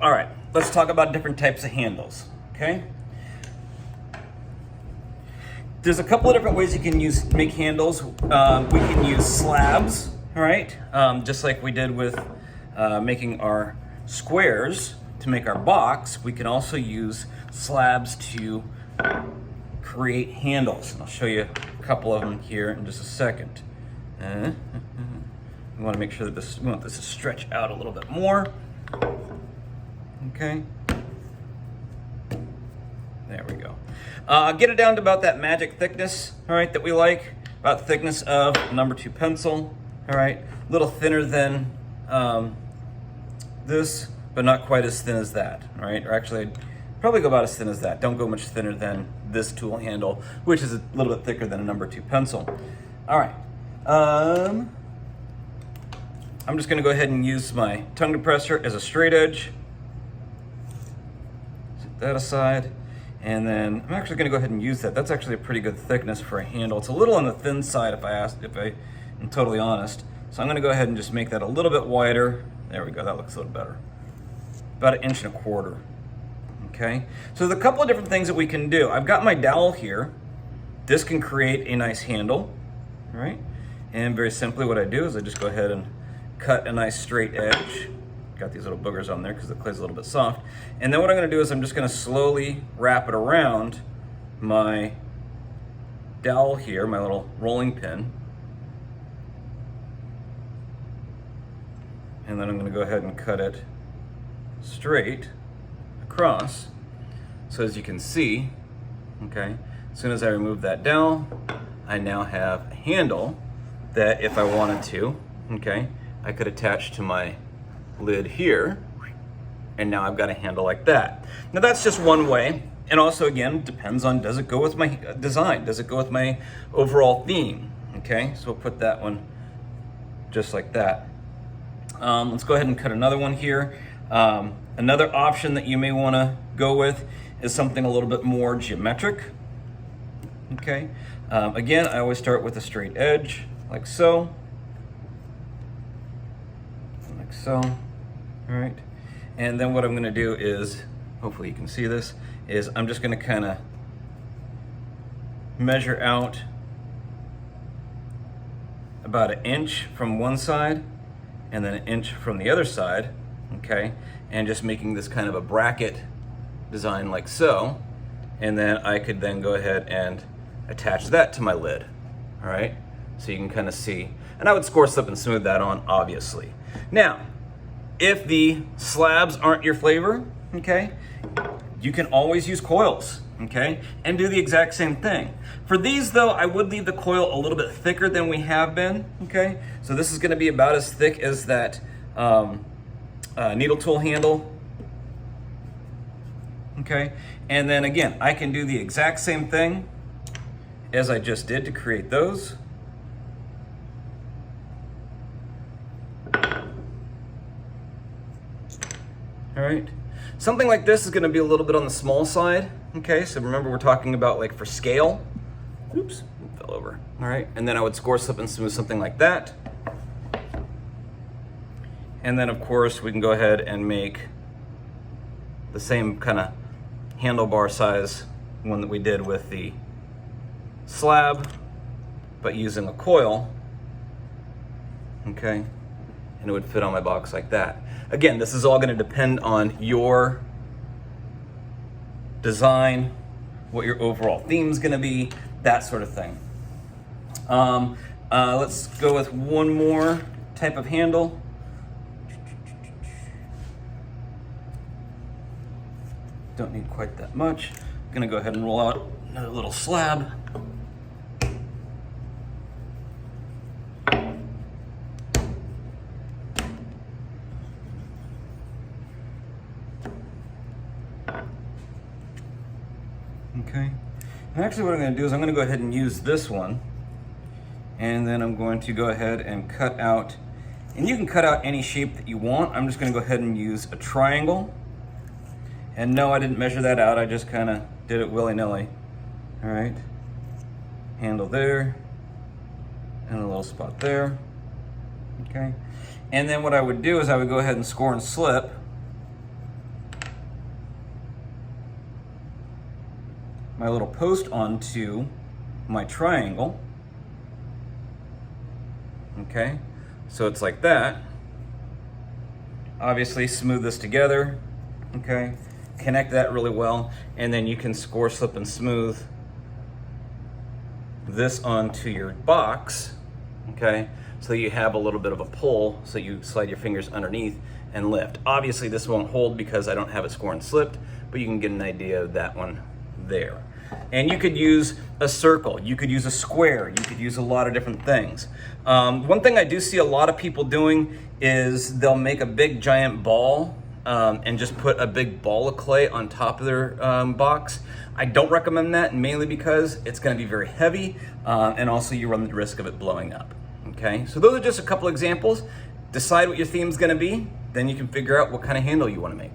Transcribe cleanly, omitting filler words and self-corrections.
All right, let's talk about different types of handles, okay? There's a couple of different ways you can make handles. We can use slabs, all right? Just like we did with making our squares to make our box, we can also use slabs to create handles. And I'll show you a couple of them here in just a second. We want to make sure that we want this to stretch out a little bit more. Okay. There we go. Get it down to about that magic thickness, all right, that we like. About the thickness of number 2 pencil, all right. A little thinner than this, but not quite as thin as that, all right? Or actually, I'd probably go about as thin as that. Don't go much thinner than this tool handle, which is a little bit thicker than a number 2 pencil. All right. I'm just gonna go ahead and use my tongue depressor as a straight edge. Set that aside. And then I'm actually gonna go ahead and use that. That's actually a pretty good thickness for a handle. It's a little on the thin side if I am totally honest. So I'm gonna go ahead and just make that a little bit wider. There we go, that looks a little better. About 1.25 inches. Okay, so there's a couple of different things that we can do. I've got my dowel here. This can create a nice handle, all right? And very simply what I do is I just go ahead and cut a nice straight edge. Got these little boogers on there because the clay's a little bit soft. And then what I'm gonna do is I'm just gonna slowly wrap it around my dowel here, my little rolling pin. And then I'm gonna go ahead and cut it straight across. So as you can see, okay, as soon as I remove that dowel, I now have a handle that if I wanted to, okay, I could attach to my lid here, and now I've got a handle like that. Now that's just one way, and also again, depends on, does it go with my design? Does it go with my overall theme? Okay, so we'll put that one just like that. Let's go ahead and cut another one here. Another option that you may want to go with is something a little bit more geometric. Okay, again, I always start with a straight edge, like so. Like so, all right. And then what I'm gonna do is, hopefully you can see this, is I'm just gonna kind of measure out about 1 inch from one side and then 1 inch from the other side, okay? And just making this kind of a bracket design like so. And then I could then go ahead and attach that to my lid, all right? So you can kind of see. And I would score slip and smooth that on, obviously. Now, if the slabs aren't your flavor, okay, you can always use coils, okay, and do the exact same thing. For these though, I would leave the coil a little bit thicker than we have been, okay? So this is gonna be about as thick as that needle tool handle, okay? And then again, I can do the exact same thing as I just did to create those. All right, something like this is gonna be a little bit on the small side, okay? So remember we're talking about like for scale. Oops, it fell over. All right, and then I would score slip and smooth something like that. And then of course we can go ahead and make the same kind of handlebar size one that we did with the slab, but using a coil, okay? And it would fit on my box like that. Again, this is all gonna depend on your design, what your overall theme is gonna be, that sort of thing. Let's go with one more type of handle. Don't need quite that much. I'm gonna go ahead and roll out another little slab. Okay, and actually what I'm going to do is I'm going to go ahead and use this one, and then I'm going to go ahead and cut out, and you can cut out any shape that you want. I'm just going to go ahead and use a triangle, and no, I didn't measure that out, I just kind of did it willy-nilly. All right, handle there, and a little spot there, okay. And then what I would do is I would go ahead and score and slip my little post onto my triangle. Okay, so it's like that. Obviously smooth this together, okay? Connect that really well, and then you can score, slip, and smooth this onto your box, okay? So you have a little bit of a pull, so you slide your fingers underneath and lift. Obviously this won't hold because I don't have it score and slipped, but you can get an idea of that one there. And you could use a circle, you could use a square, you could use a lot of different things. One thing I do see a lot of people doing is they'll make a big giant ball and just put a big ball of clay on top of their box. I don't recommend that, mainly because it's going to be very heavy and also you run the risk of it blowing up. Okay, so those are just a couple examples. Decide what your theme's going to be, then you can figure out what kind of handle you want to make.